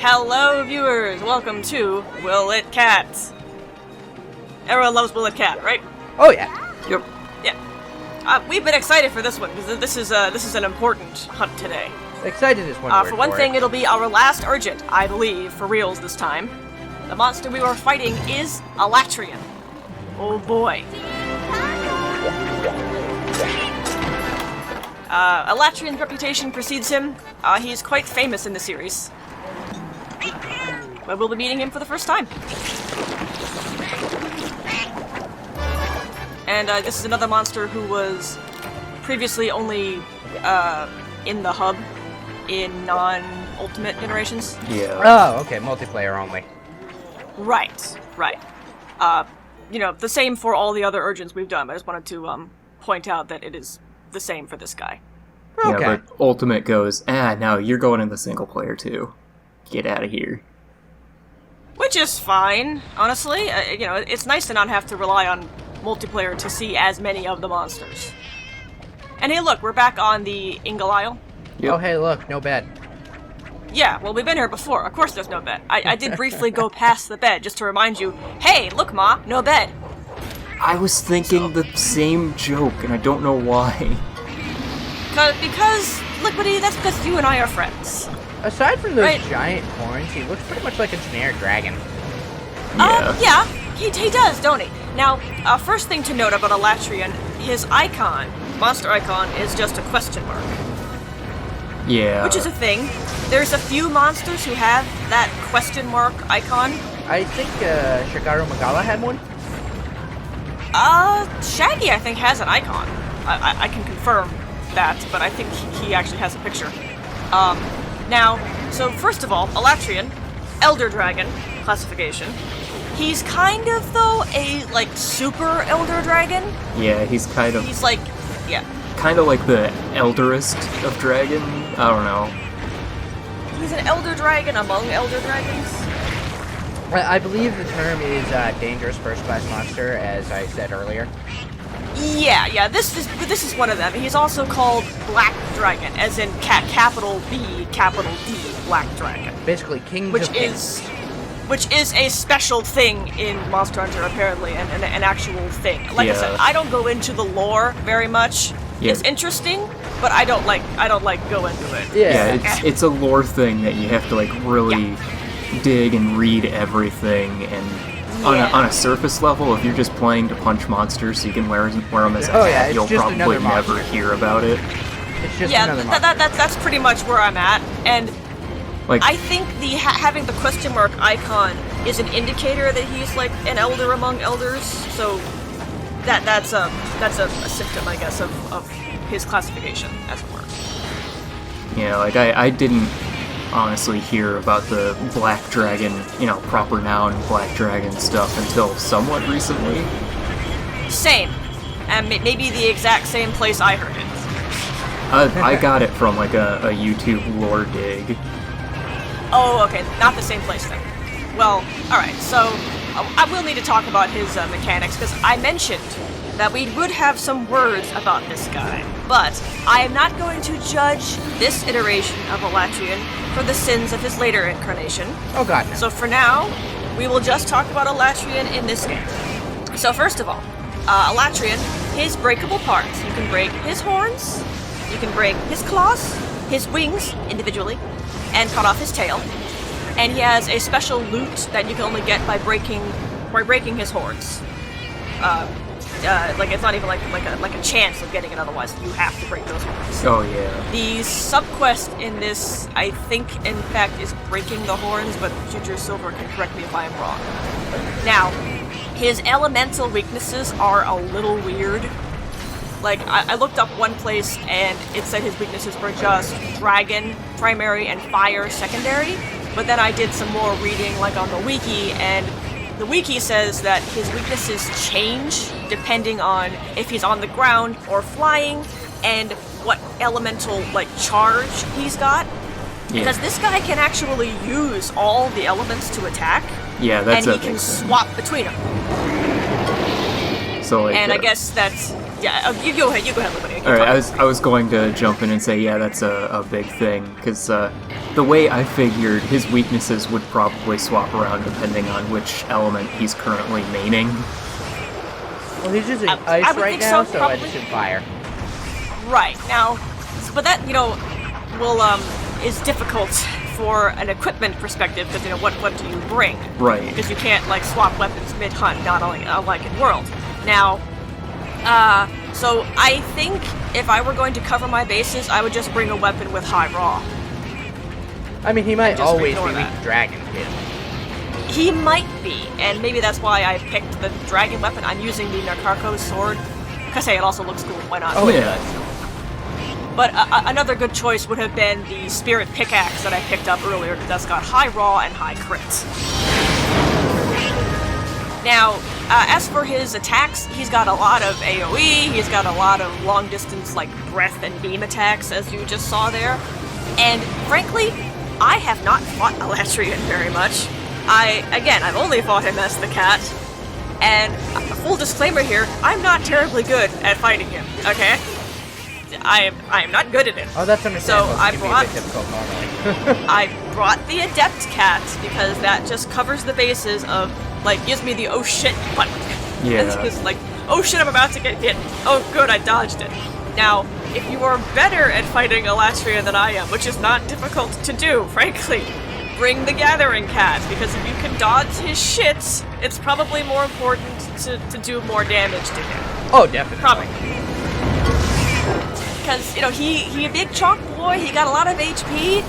Hello, viewers! Welcome to Will It Cat. Everyone loves Will It Cat, right? Oh yeah. Yep. Yeah. We've been excited for this one because this is an important hunt today. Excited is one word For one thing, it. it'll be our last urgent, I believe, for reals this time. The monster we were fighting is Alatreon. Oh boy. Alatreon's reputation precedes him. He's quite famous in the series. But we'll be meeting him for the first time. And this is another monster who was previously only in the hub in non-Ultimate generations. Yeah. Oh, okay, multiplayer only. Right. The same for all the other urgents we've done. I just wanted to point out that it is the same for this guy. Okay. Yeah, but Ultimate goes, no, you're going in the single player too. Get out of here. Which is fine, honestly. It's nice to not have to rely on multiplayer to see as many of the monsters. And hey, look, we're back on the Ingle Isle. Yep. Oh, hey, look, no bed. Yeah, well, we've been here before. Of course there's no bed. I did briefly go past the bed just to remind you, hey, look, Ma, no bed. I was thinking the same joke, and I don't know why. Because, Liquidy, that's because you and I are friends. Aside from those Right. giant horns, he looks pretty much like a generic dragon. Yeah, he does, don't he? Now, first thing to note about Alatreon, his icon, monster icon, is just a question mark. Yeah. Which is a thing. There's a few monsters who have that question mark icon. I think Shigaru Magala had one. Shaggy, I think, has an icon. I can confirm that, but I think he actually has a picture. Now, so first of all, Alatreon, Elder Dragon classification. He's kind of, though, a, super Elder Dragon. Yeah, he's kind of yeah. kind of like the elderest of dragon. I don't know. He's an Elder Dragon among Elder Dragons. I believe the term is dangerous first-class monster, as I said earlier. Yeah, this is one of them. He's also called Black Dragon, as in capital B, capital D, Black Dragon. Basically, King of Kings. Which is a special thing in Monster Hunter, apparently, and an actual thing. Like I said, Yeah. I don't go into the lore very much. Yeah. It's interesting, but I don't like go into it. Yeah, it's a lore thing that you have to really dig and read everything, and on a surface level, if you're just playing to punch monsters so you can wear them as a hat, you'll just probably another never monster. hear about it. It's just another monster. That's pretty much where I'm at, and I think the having the question mark icon is an indicator that he's an elder among elders. So that's a symptom, I guess, of his classification, as it were. Yeah, I didn't honestly hear about the Black Dragon, proper noun Black Dragon stuff until somewhat recently. Same, and maybe the exact same place I heard it. I got it from a YouTube lore dig. Oh, okay, not the same place then. Well, alright, so I will need to talk about his mechanics, because I mentioned that we would have some words about this guy, but I am not going to judge this iteration of Alatreon for the sins of his later incarnation. Oh god, no. So for now, we will just talk about Alatreon in this game. So first of all, Alatreon, his breakable parts. You can break his horns, you can break his claws, his wings individually, and cut off his tail. And he has a special loot that you can only get by breaking his horns. It's not even like a chance of getting it otherwise. You have to break those horns. Oh yeah. The subquest in this, I think, in fact, is breaking the horns, but Future Silver can correct me if I am wrong. Now, his elemental weaknesses are a little weird. I looked up one place and it said his weaknesses were just dragon primary and fire secondary, but then I did some more reading on the wiki, and the wiki says that his weaknesses change depending on if he's on the ground or flying and what elemental charge he's got. Yeah. Because this guy can actually use all the elements to attack. Yeah, that's and he can swap between them. So and I guess Yeah, you go ahead, Liberty. All right, I was going to jump in and say, yeah, that's a big thing, because the way I figured, his weaknesses would probably swap around depending on which element he's currently maining. Well, he's using ice right now, so I just fire. Right, now, but that, will, is difficult for an equipment perspective, because, what do you bring? Right. Because you can't, swap weapons mid-hunt, not only, like in World. Now, so I think if I were going to cover my bases, I would just bring a weapon with high raw. I mean, he might always be weak to dragon, He might be, and maybe that's why I picked the dragon weapon. I'm using the Narcarco's sword, because, hey, it also looks cool, why not? Oh, yeah. But another good choice would have been the spirit pickaxe that I picked up earlier, because that's got high raw and high crits. Now, as for his attacks, he's got a lot of AoE, he's got a lot of long-distance, breath and beam attacks, as you just saw there. And, frankly, I have not fought Alatreon very much. I've only fought him as the cat. And, full disclaimer here, I'm not terribly good at fighting him, okay? I am not good at it. Oh, that's understandable. So I brought the Adept cat, because that just covers the bases of, gives me the oh shit button. Yeah. It's just oh shit, I'm about to get hit. Oh good, I dodged it. Now, if you are better at fighting Alatreon than I am, which is not difficult to do, frankly, bring the Gathering Cat, because if you can dodge his shits, it's probably more important to do more damage to him. Oh, definitely. Probably. Because, he a big chunk boy, he got a lot of HP,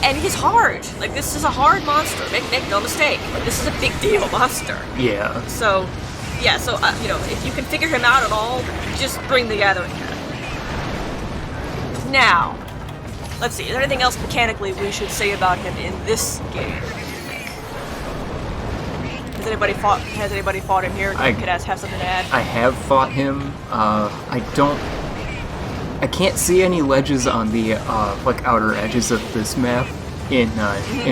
and he's hard. This is a hard monster, make no mistake. This is a big deal monster. Yeah. So, if you can figure him out at all, just bring the Gathering Cat. Now, let's see, is there anything else mechanically we should say about him in this game? Has anybody fought him here? Could have something to add? I have fought him. I can't see any ledges on the outer edges of this map. In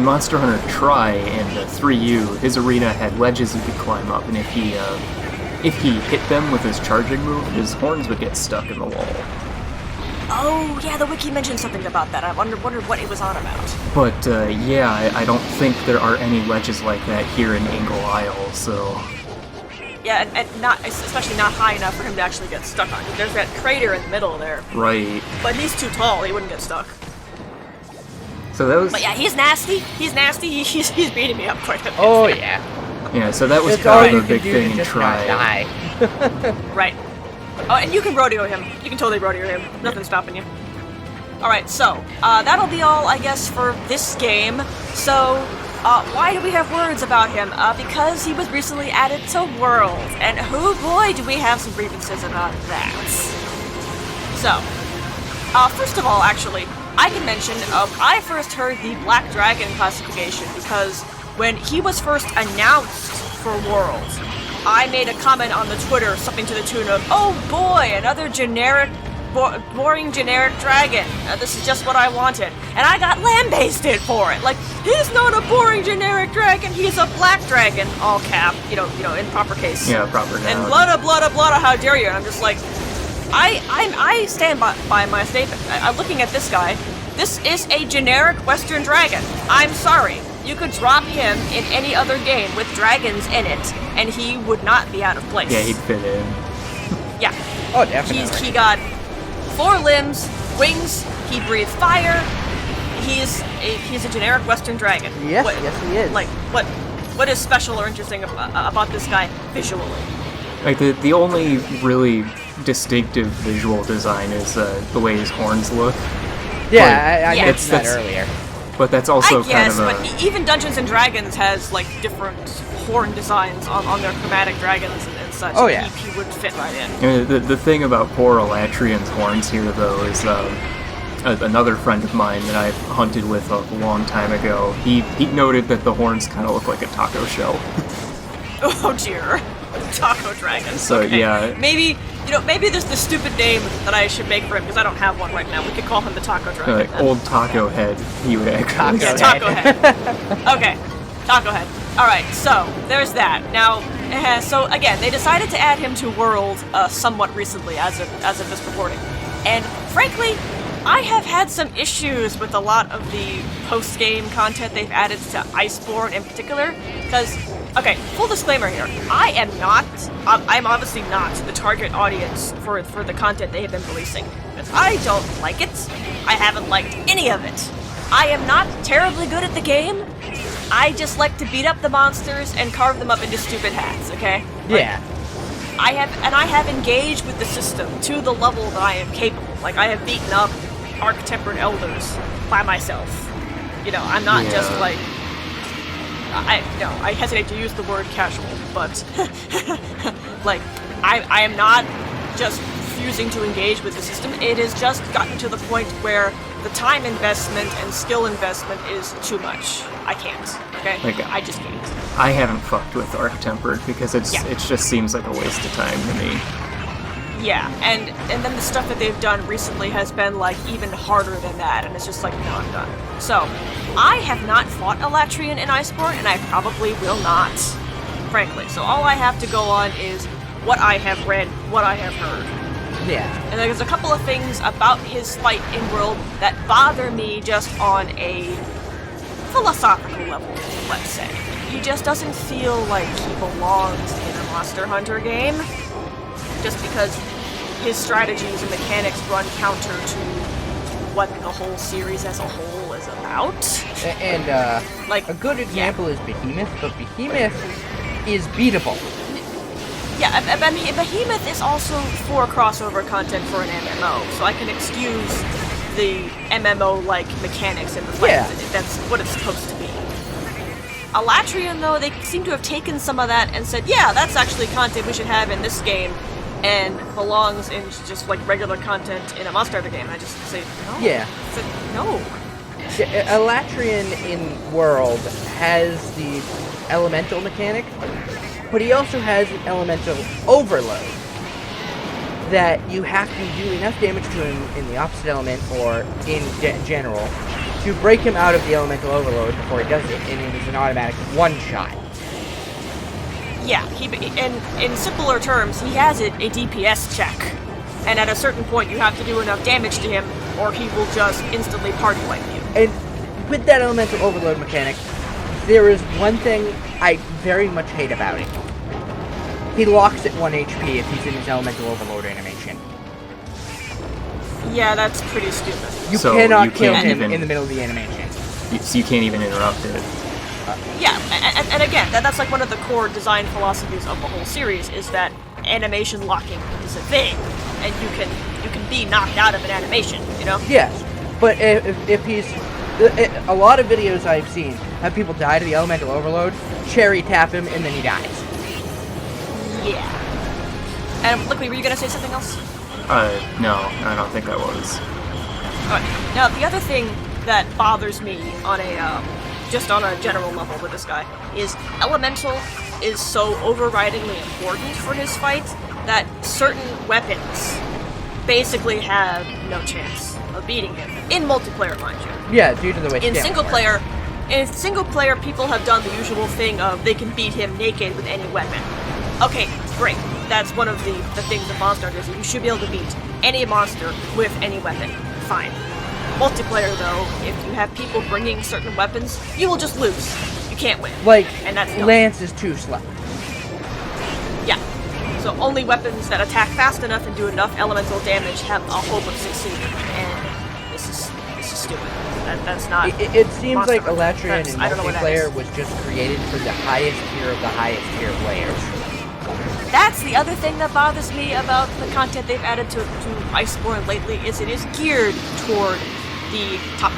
Monster Hunter Tri and 3U, his arena had ledges you could climb up, and if he hit them with his charging move, his horns would get stuck in the wall. Oh yeah, the wiki mentioned something about that. I wondered what it was on about. But I don't think there are any ledges like that here in Ingle Isle. So. Yeah, and not especially not high enough for him to actually get stuck on. There's that crater in the middle there. Right. But he's too tall; he wouldn't get stuck. So that was. But yeah, he's nasty. He's nasty. He's beating me up quite a bit. Oh yeah. Yeah. So that was kind of a big thing in Tri. Right. Oh, and you can rodeo him. You can totally rodeo him. Nothing's stopping you. Alright, so, that'll be all, I guess, for this game. So, why do we have words about him? Because he was recently added to World. And oh boy, do we have some grievances about that. So, first of all, actually, I can mention, I first heard the Black Dragon classification because when he was first announced for World, I made a comment on the Twitter, something to the tune of, oh boy, another generic, boring generic dragon. This is just what I wanted. And I got lambasted for it. He's not a boring generic dragon, he's a black dragon. All cap, in proper case. Yeah, proper noun. And blutta, how dare you? And I'm just I stand by my statement. I'm looking at this guy. This is a generic Western dragon. I'm sorry. You could drop him in any other game with dragons in it, and he would not be out of place. Yeah, he'd fit in. Yeah. Oh, definitely. He got 4 limbs, wings, he breathes fire. He's a generic Western dragon. Yes, yes he is. What is special or interesting about this guy visually? The only really distinctive visual design is the way his horns look. Yeah, I mentioned that earlier. But that's also kind of a... but even Dungeons and Dragons has different horn designs on their chromatic dragons and such. Oh yeah, he would fit right in. The thing about poor Alatreon's horns here, though, is another friend of mine that I hunted with a long time ago. He noted that the horns kind of look like a taco shell. Oh dear, taco dragon. So okay. Yeah, maybe there's the stupid name that I should make for him because I don't have one right now. We could call him the taco dragon. Old taco head. He would actually. Taco head. Okay, taco head. All right, so there's that. Now So again, they decided to add him to World somewhat recently, as of this recording, and frankly, I have had some issues with a lot of the post-game content they've added to Iceborne in particular, because, okay, full disclaimer here, I'm obviously not the target audience for the content they have been releasing, because I don't like it. I haven't liked any of it. I am not terribly good at the game. I just like to beat up the monsters and carve them up into stupid hats, okay? Yeah. I have engaged with the system to the level that I am capable. Like, I have beaten up Arc-Tempered Elders by myself. You know, I'm not just like... I hesitate to use the word casual, but... like, I am not just refusing to engage with the system. It has just gotten to the point where the time investment and skill investment is too much. I can't, okay? Like, I just can't. I haven't fucked with Arc-Tempered because it just seems like a waste of time to me. Yeah, and then the stuff that they've done recently has been, like, even harder than that, and it's just like, no, I'm done. So, I have not fought Alatreon in Iceborne, and I probably will not, frankly. So all I have to go on is what I have read, what I have heard. Yeah. And there's a couple of things about his fight in World that bother me just on a philosophical level, let's say. He just doesn't feel like he belongs in a Monster Hunter game. Just because his strategies and mechanics run counter to what the whole series as a whole is about. And, like, a good example is Behemoth, but Behemoth is beatable. Yeah, Behemoth is also for crossover content for an MMO, so I can excuse the MMO-like mechanics in the fight. Yeah. That's what it's supposed to be. Alatreon, though, they seem to have taken some of that and said, yeah, that's actually content we should have in this game, and belongs in just, like, regular content in a Monster Hunter game. And I just say, no. Yeah. I said, no. Alatreon in World has the elemental mechanic, but he also has an elemental overload that you have to do enough damage to him in the opposite element or in general to break him out of the elemental overload before he does it, and it is an automatic one-shot. Yeah, in simpler terms, he has a DPS check, and at a certain point you have to do enough damage to him or he will just instantly party wipe you. And with that elemental overload mechanic, there is one thing I very much hate about it. He locks at 1 HP if he's in his elemental overload animation. Yeah, that's pretty stupid. You cannot kill him in the middle of the animation. So you can't even interrupt it. Yeah, and again, that's like one of the core design philosophies of the whole series, is that animation locking is a thing, and you can be knocked out of an animation, you know? Yes, but if he's... A lot of videos I've seen have people die to the elemental overload, cherry tap him, and then he dies. Yeah. And Liquid, were you gonna say something else? No, I don't think I was. Alright, now the other thing that bothers me on a, just on a general level with this guy, is Elemental is so overridingly important for his fight that certain weapons basically have no chance of beating him. In multiplayer, mind you. Yeah, due to the way in single player, people have done the usual thing of they can beat him naked with any weapon. Okay, great. That's one of the things of Monster Hunter, is you should be able to beat any monster with any weapon. Fine. Multiplayer, though, if you have people bringing certain weapons, you will just lose. You can't win. Like, and that's dumb. Lance is too slow. Yeah. So only weapons that attack fast enough and do enough elemental damage have a hope of succeeding. And this is stupid. That's not... It seems like Hunter. Alatreon in multiplayer was just created for the highest tier of the highest tier players. That's the other thing that bothers me about the content they've added to Iceborne lately, is it is geared toward the top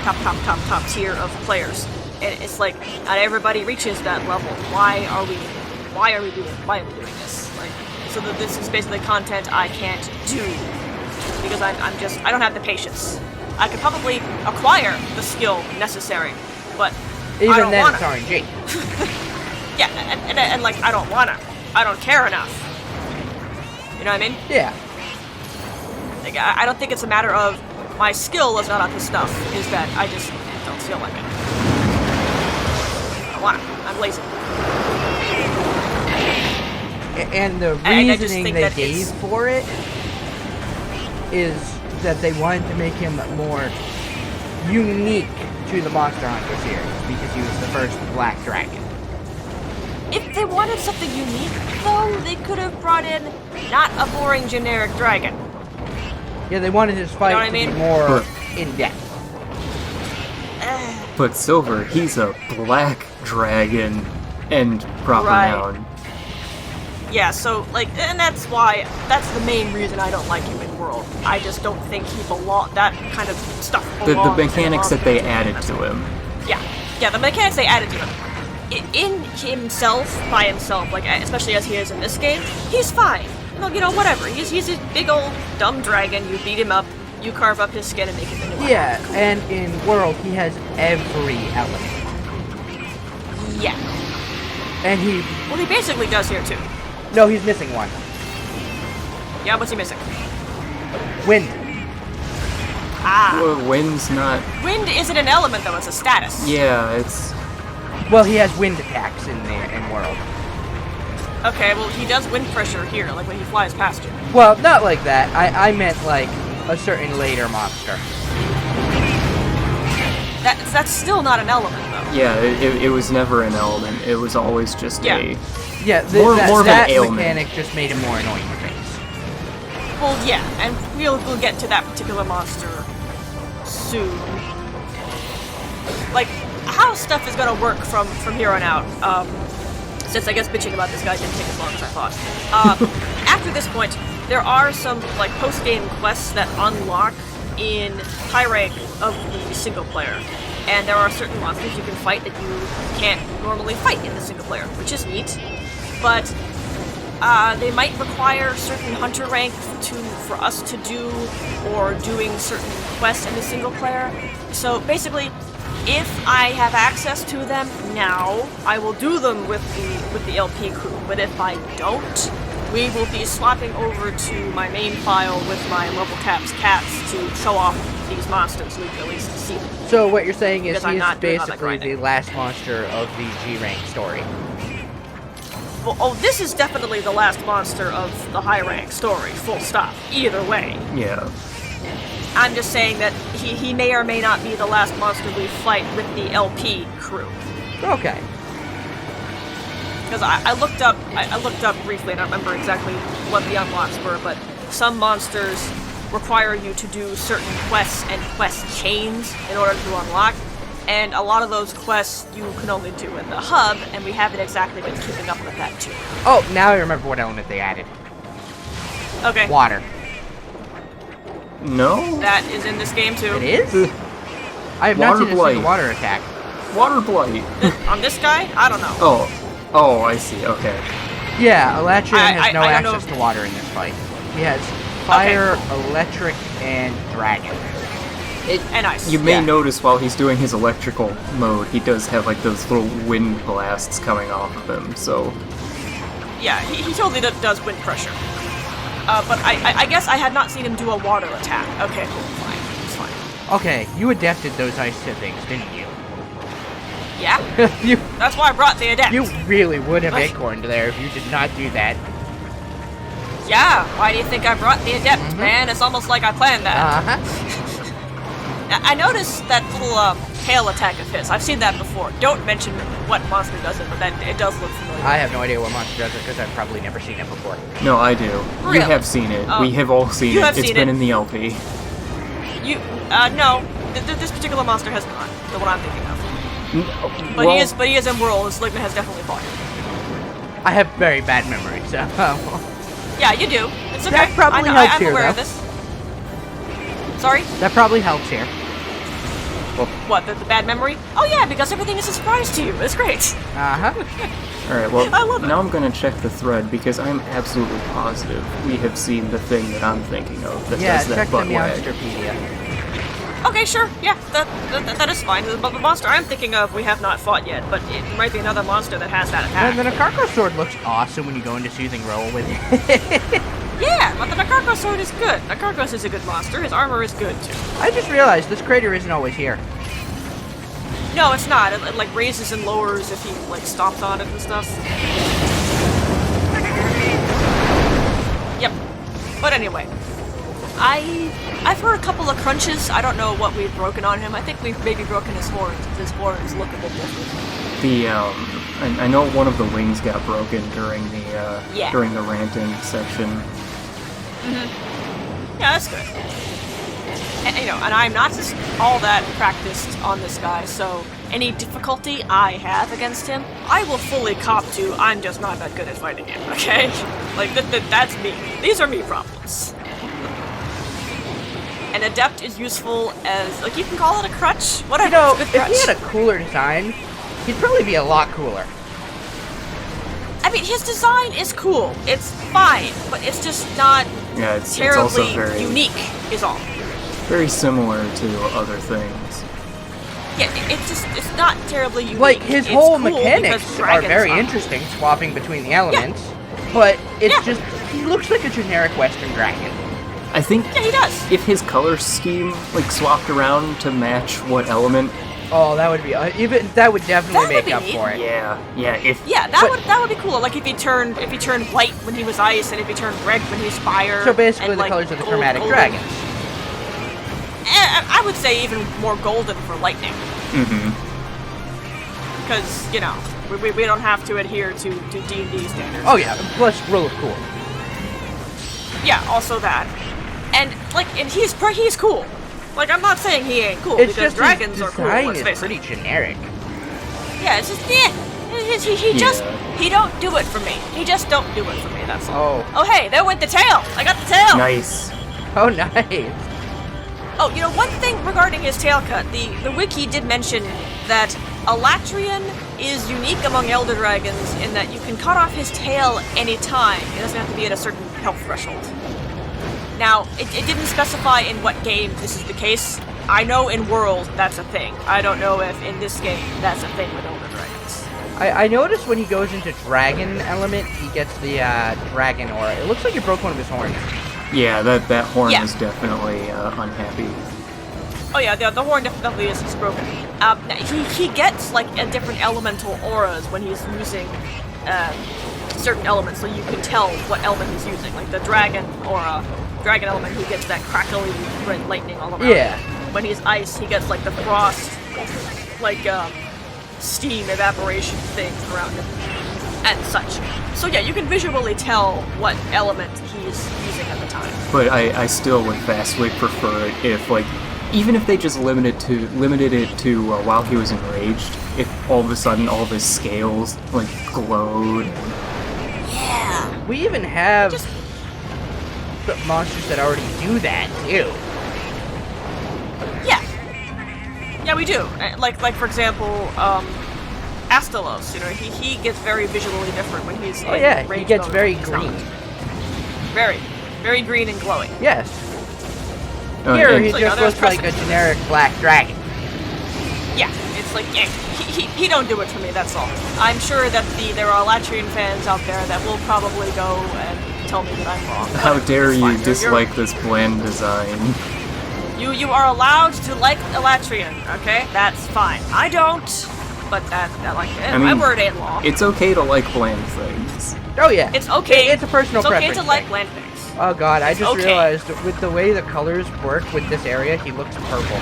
tier of players. And it's like, not everybody reaches that level. Why are we doing this? Like, so that this is basically content I can't do. Because I don't have the patience. I could probably acquire the skill necessary, but even I don't then wanna. it's RNG. Yeah, and like, I don't wanna. I don't care enough. You know what I mean? Yeah. Like, I don't think it's a matter of my skill is not on this stuff, is that I just don't feel like it. I don't want to. I'm lazy. And the And I just reasoning think they that gave for it is that they wanted to make him more unique to the Monster Hunter series because he was the first black dragon. If they wanted something unique, though, they could have brought in not a boring generic dragon. Yeah, they wanted his fight to be more in-depth. But Silver, he's a black dragon and proper noun. Yeah, so, like, and that's the main reason I don't like him in World. I just don't think he that kind of stuff belongs. The mechanics that they added to him. Yeah, the mechanics they added to him. In himself, by himself, like, especially as he is in this game, he's fine. Well, you know, whatever. He's a big old dumb dragon. You beat him up, you carve up his skin and make him into one. Yeah, and in World, he has every element. Yeah. And he basically does here, too. No, he's missing one. Yeah, what's he missing? Wind. Well, wind's not... Wind isn't an element, though. It's a status. Yeah, it's... Well, he has wind attacks in World. Okay, well, he does wind pressure here, like when he flies past you. Well, not like that. I meant, like, a certain later monster. That's still not an element, though. Yeah, it was never an element. It was always just a... Yeah, more of an ailment. Mechanic just made him more annoying to face. Well, yeah, and we'll get to that particular monster soon. Like, how stuff is gonna work from here on out, since I guess bitching about this guy didn't take as long as I thought. After this point, there are some, like, post-game quests that unlock in high rank of the single player. And there are certain monsters you can fight that you can't normally fight in the single player, which is neat. But they might require certain hunter rank for us to do, or doing certain quests in the single player. So basically, if I have access to them now, I will do them with the LP crew. But if I don't, we will be swapping over to my main file with my level caps cats to show off these monsters so we can at least see them. So what you're saying is Because he's basically the last monster of the G-rank story. Well, this is definitely the last monster of the high rank story, full stop. Either way. Yeah. I'm just saying that he may or may not be the last monster we fight with the LP crew. Okay. Because I looked up briefly, and I don't remember exactly what the unlocks were, but some monsters require you to do certain quests and quest chains in order to unlock, and a lot of those quests you can only do in the hub, and we haven't exactly been keeping up with that too. Oh, now I remember what element they added. Okay. Water. No? That is in this game too. It is? I have not seen a single water attack. Water blight. On this guy? I don't know. Oh, I see, okay. Yeah, Alatreon has no I don't access to water in this fight. He has fire, electric, and dragon. And ice. You may notice while he's doing his electrical mode, he does have like those little wind blasts coming off of him, so... Yeah, he totally does wind pressure. But I guess I had not seen him do a water attack. Okay, cool, fine. It's fine. Okay, you adapted those ice things, didn't you? Yeah? That's why I brought the adept. You really would have acorned there if you did not do that. Yeah, why do you think I brought the adept, man? It's almost like I planned that. Uh-huh. I noticed that little tail attack of his. I've seen that before. Don't mention what monster does it, but it does look familiar. I have no idea what monster does it because I've probably never seen it before. No, I do. Really? You have seen it. We have all seen it. It's been in the LP. No. This particular monster has not. The one I'm thinking of. But Well, he is in World, and Sligma has definitely fought him. I have very bad memory, so... Yeah, you do. It's okay. That probably helps I'm here, aware of though. this. Sorry? That probably helps here. What, the bad memory? Oh yeah, because everything is a surprise to you. It's great. Uh-huh. Alright, well, I love it. now I'm gonna check the thread because I'm absolutely positive we have seen the thing that I'm thinking of that does that check the butt wag. Meowsterpedia. Okay, sure. Yeah, that is fine. But the monster I'm thinking of, we have not fought yet, but it might be another monster that has that attack. And the Nakarko sword looks awesome when you go into Soothing Roll with it. Yeah, but the Nakarko sword is good. Nakarkos is a good monster. His armor is good, too. I just realized this crater isn't always here. No, it's not. It like raises and lowers if he like stomps on it and stuff. Yep. But anyway, I've heard a couple of crunches. I don't know what we've broken on him. I think we've maybe broken his horns. His horns look a bit different. I know one of the wings got broken during the ranting section. Mm-hmm. Yeah, that's good. And, and I'm not just all that practiced on this guy, so any difficulty I have against him, I will fully cop to. I'm just not that good at fighting him. Okay, like that's me. These are me problems. An adept is useful as, like, you can call it a crutch. Whatever. If he had a cooler design, he'd probably be a lot cooler. I mean, his design is cool. It's fine, but it's just not terribly it's also unique, is all. Very similar to other things. Yeah, it's not terribly unique. Like, his it's whole cool mechanics are very interesting, swapping between the elements, but it's just, he looks like a generic Western dragon. I think he does. If his color scheme, like, swapped around to match what element... Oh, that would be that would definitely make up for it. Yeah. That would be cool. Like if he turned white when he was ice, and if he turned red when he's fire. So basically, and, the colors of the chromatic dragons. I would say even more golden for lightning. Mm-hmm. Because we don't have to adhere to D&D standards. Oh yeah, plus rule of cool. Yeah, also that, and he's cool. Like, I'm not saying he ain't cool, it's because just dragons are cool, let's is face pretty it. generic. Yeah, it's just, he don't do it for me. He just don't do it for me, that's all. Oh, hey, there went the tail! I got the tail! Nice. Oh, nice. Oh, one thing regarding his tail cut, the wiki did mention that Alatreon is unique among Elder Dragons in that you can cut off his tail anytime. It doesn't have to be at a certain health threshold. Now, it didn't specify in what game this is the case. I know in World that's a thing. I don't know if in this game that's a thing with Elder Dragons. I noticed when he goes into Dragon element, he gets the Dragon Aura. It looks like he broke one of his horns. Yeah, that horn is definitely unhappy. Oh yeah, the horn definitely is broken. He gets, like, a different elemental auras when he's using certain elements, so you can tell what element he's using. Like the dragon aura, dragon element, he gets that crackly red lightning all around him. When he's ice, he gets, like, the frost, like, steam evaporation thing around him, and such. So yeah, you can visually tell what element he's using at the time. But I still would vastly prefer it if, like, even if they just limited it to while he was enraged, if all of a sudden all of his scales, like, glowed. Yeah. We even have monsters that already do that, too. Yeah, we do. Like for example, Astalos, he gets very visually different when he's in rage he gets very green. Very, very green and glowing. Yes. Here, he just looks like a generic black dragon. Yeah, it's like, he don't do it for me, that's all. I'm sure that there are Alatreon fans out there that will probably go and tell me that I'm wrong. How dare you dislike this bland design? You are allowed to like Alatreon, okay? That's fine. I don't, but my word ain't law. It's okay to like bland things. Oh yeah. It's okay. It's a personal preference. It's okay to like bland things. Oh god, I just realized that with the way the colors work with this area, he looks purple.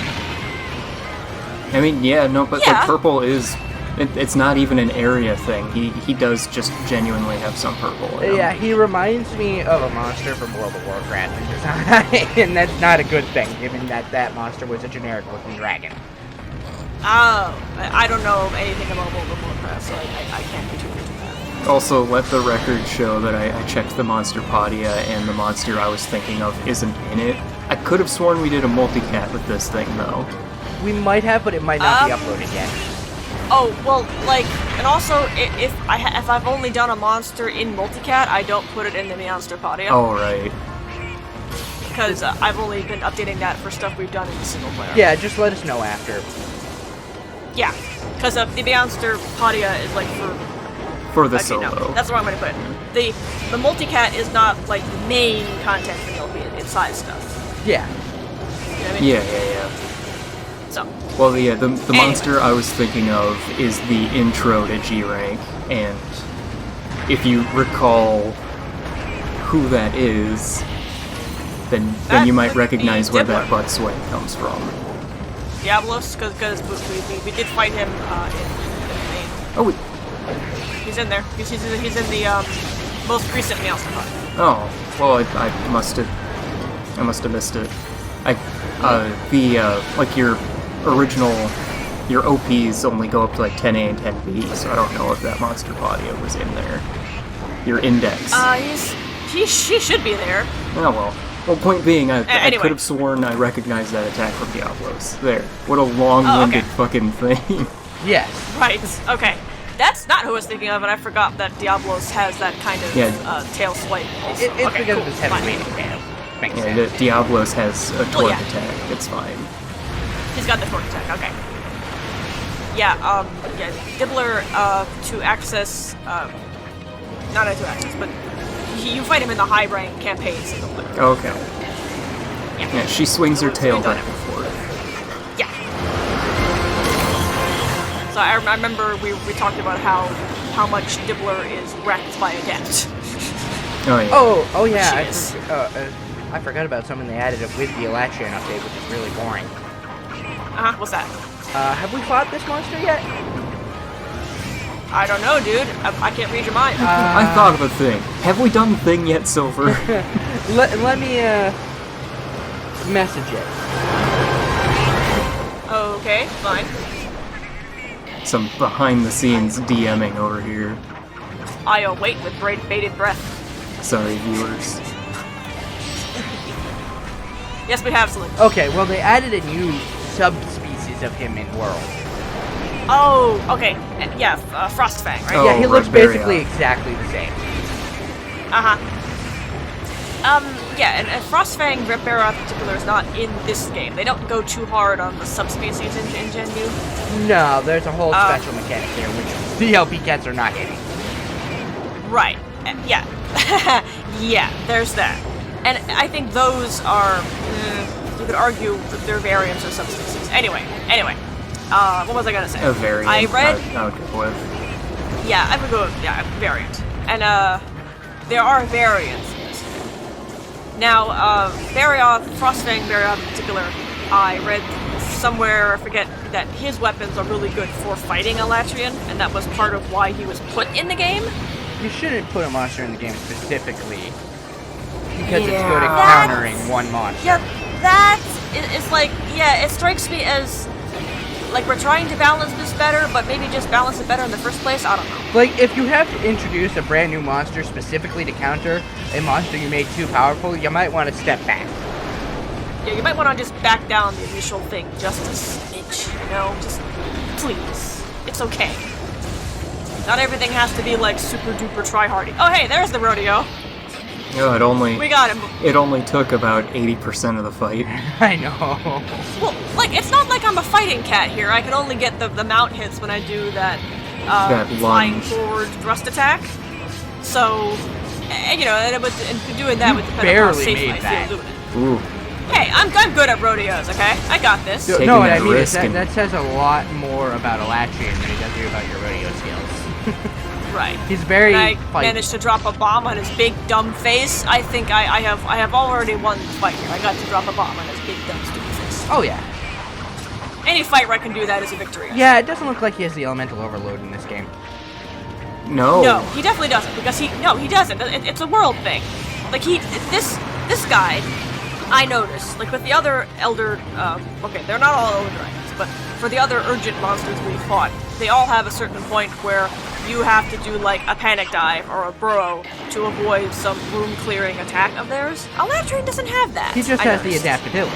I mean, but the purple is... It's not even an area thing. He does just genuinely have some purple in him. Yeah, he reminds me of a monster from World of Warcraft in design, and that's not a good thing, given that monster was a generic-looking dragon. Oh, I don't know anything about World of Warcraft, so I can't be too into that. Also, let the record show that I checked the monster Padia, and the monster I was thinking of isn't in it. I could have sworn we did a multicat with this thing, though. We might have, but it might not be uploaded yet. Oh, well, like, and also, if I've only done a monster in multicat, I don't put it in the monster Padia. Oh, right. Because I've only been updating that for stuff we've done in the single player. Yeah, just let us know after. Yeah, because the monster Padia is, like, for the solo. No, that's where I'm going to put it. The multicat is not, like, the main content for LP, it's side stuff. Yeah. You know what I mean? Yeah. So. Well, the monster I was thinking of is the intro to G rank, and if you recall who that is, then you might recognize where that butt sweat comes from. Diablos, because we did fight him in main. Oh, he's in there. He's in the most recent Meowster fight. Oh, well, I must have missed it. Like your original, your OPs only go up to like 10A and 10B, so I don't know if that monster body was in there. Your index. He should be there. Oh well. Well, point being, I anyway. could have sworn I recognized that attack from Diablos. There. What a long-winded fucking thing. Yes. Right. Okay. That's not who I was thinking of, and I forgot that Diablos has that kind of tail swipe. Also. It's because of his heavy tail. Makes sense. Diablos has a torque attack. It's fine. He's got the torque attack. Okay. Yeah. Dibbler to access. Not to access, but you fight him in the high rank campaigns. Okay. Yeah, she swings her tail back and forth. Yeah. So I remember we talked about how much Dibbler is wrecked by Adept. Oh yeah. Oh yeah. I forgot about something they added with the Alatreon update, which is really boring. What's that? Have we fought this monster yet? I don't know, dude. I can't read your mind. I thought of a thing. Have we done the thing yet, Silver? let me message it. Okay, fine. Some behind-the-scenes DMing over here. I await with bated breath. Sorry, viewers. Yes, we have Slim. Okay, well they added a new subspecies of him in World. Oh, okay. Yeah, Frostfang, right? Oh, yeah, he looks Rotberry. basically exactly the same. Yeah, and Frostfang Ripera in particular is not in this game. They don't go too hard on the subspecies in Gen U. No, there's a whole special mechanic here, which the LP cats are not hitting. Right. Yeah. Yeah, there's that. And I think those are, you could argue that they're variants or subspecies. Anyway. What was I gonna say? A variant. I read. I would go with. Yeah, I would go with variant. And there are variants in this. Now, Frostfang Barioth in particular, I read somewhere, I forget, that his weapons are really good for fighting Alatreon, and that was part of why he was put in the game. You shouldn't put a monster in the game specifically because it's good at countering one monster. Yeah, that is like, it strikes me as like we're trying to balance this better, but maybe just balance it better in the first place. I don't know. Like, if you have to introduce a brand new monster specifically to counter a monster you made too powerful, you might want to step back. Yeah, you might want to just back down the initial thing just a smidge, you know? Just, please. It's okay. Not everything has to be, like, super duper tryhardy. Oh, hey, there's the rodeo. Yeah, we got him. It only took about 80% of the fight. I know. Well, like, it's not like I'm a fighting cat here. I can only get the mount hits when I do that flying forward thrust attack. So, you know, and doing that would depend on how safe I feel doing it. Ooh. Hey, I'm good at rodeos, okay? I got this. No, what I mean is that says a lot more about Alatreon than it does about your rodeo skills. Right. He's very. And I managed to drop a bomb on his big dumb face. I think I have already won the fight here. I got to drop a bomb on his big dumb stupid face. Oh yeah. Any fight where I can do that is a victory. Yeah, it doesn't look like he has the elemental overload in this game. No. No, he definitely doesn't because he doesn't. It's a world thing. Like this guy, I noticed. Like with the other elder, okay, they're not all elder dragons, but for the other urgent monsters we fought, they all have a certain point where you have to do like a panic dive or a burrow to avoid some room clearing attack of theirs. Alatreon doesn't have that. He just has the adaptability.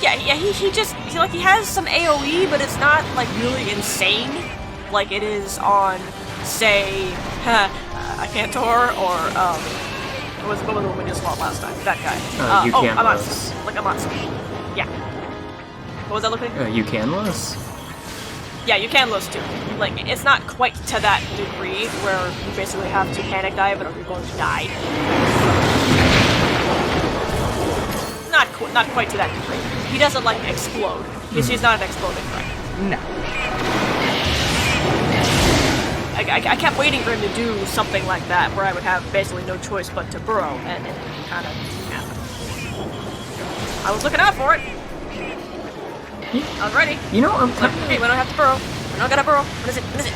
Yeah, he has some AoE, but it's not like really insane like it is on, say, a Cantor or what was the one we just fought last time? That guy. Amatsu. Like Amatsu. Yeah. What was that looking? You can lose. Yeah, you can lose too. Like, it's not quite to that degree where you basically have to panic dive or you're going to die. Not quite to that degree. He doesn't like explode. He's not an exploding threat. No. I I kept waiting for him to do something like that, where I would have basically no choice but to burrow, and it kind of happened. I was looking out for it. I was ready. You know, Hey, we don't have to burrow. We don't gotta burrow. What is it? What is it?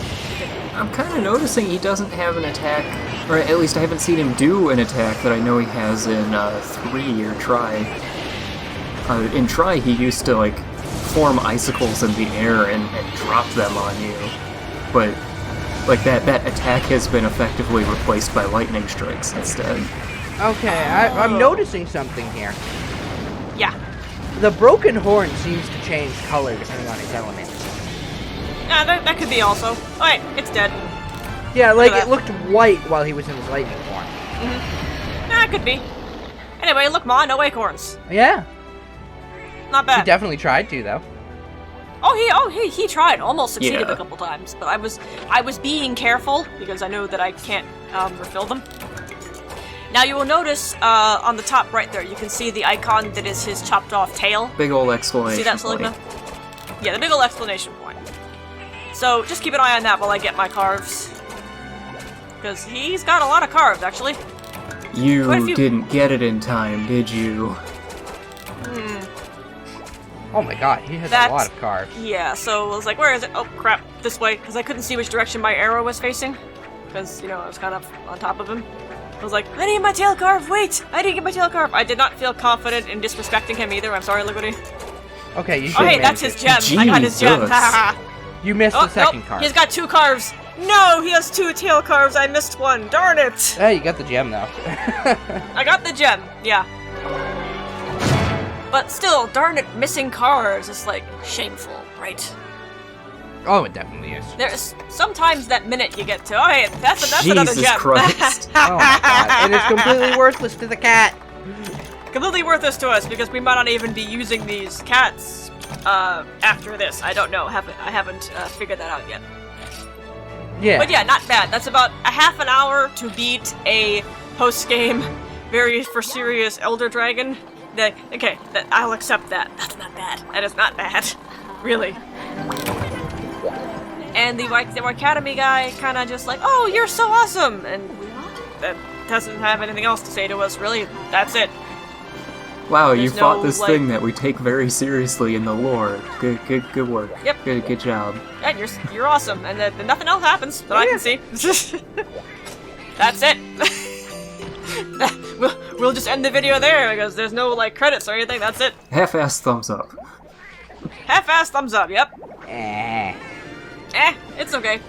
I'm kind of noticing he doesn't have an attack, or at least I haven't seen him do an attack that I know he has in 3 or Try. In Try, he used to like form icicles in the air and drop them on you, but like that attack has been effectively replaced by lightning strikes instead. Okay, I'm noticing something here. Yeah. The broken horn seems to change color depending on its element. Yeah, that could be also. Oh, wait, it's dead. Yeah, like it looked white while he was in his lightning form. Nah, it could be. Anyway, look, Ma, no acorns. Yeah. Not bad. He definitely tried to, though. He tried. Almost succeeded Yeah. a couple times, but I was being careful because I know that I can't refill them. Now you will notice on the top right there, you can see the icon that is his chopped off tail. Big ol' exclamation See that, Seligma? Yeah, the big ol' exclamation point. So just keep an eye on that while I get my carves. Because he's got a lot of carves, actually. You didn't get it in time, did you? Oh my god, he has a lot of carves. Yeah, so I was like, where is it? Oh, crap, this way. Because I couldn't see which direction my arrow was facing. Because, you know, I was kind of on top of him. I was like, I need my tail carve, wait! I didn't get my tail carve! I did not feel confident in disrespecting him either, I'm sorry, Liberty. Okay, you should Oh, hey, that's his gem. I got his gem. You missed the second carve. He's got 2 carves. No, he has 2 tail carves. I missed one. Darn it. Hey, you got the gem, though. I got the gem, yeah. But still, darn it, missing carves is, like, shameful, right? Oh, it definitely is. There's sometimes that minute you get to, oh, hey, that's another Jesus gem. Christ. Oh my god. And it's completely worthless to the cat. Completely worthless to us because we might not even be using these cats after this. I don't know. I haven't figured that out yet. Yeah. But yeah, not bad. That's about a half an hour to beat a post-game, very for serious Elder Dragon. Okay, I'll accept that. That's not bad. That is not bad. Really. And the Academy guy kind of just like, oh, you're so awesome! And that doesn't have anything else to say to us, really. That's it. Wow, you There's fought no, this like- thing that we take very seriously in the lore. Good work. Yep. Good job. Yeah, you're awesome, and nothing else happens that I can see. That's it. we'll just end the video there because there's no like credits or anything. That's it. Half-ass thumbs up. Half-ass thumbs up. Yep. Eh. It's okay.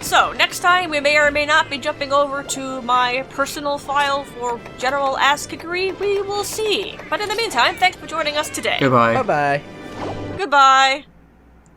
So next time we may or may not be jumping over to my personal file for general ass kickery. We will see. But in the meantime, thanks for joining us today. Goodbye. Bye-bye. Goodbye.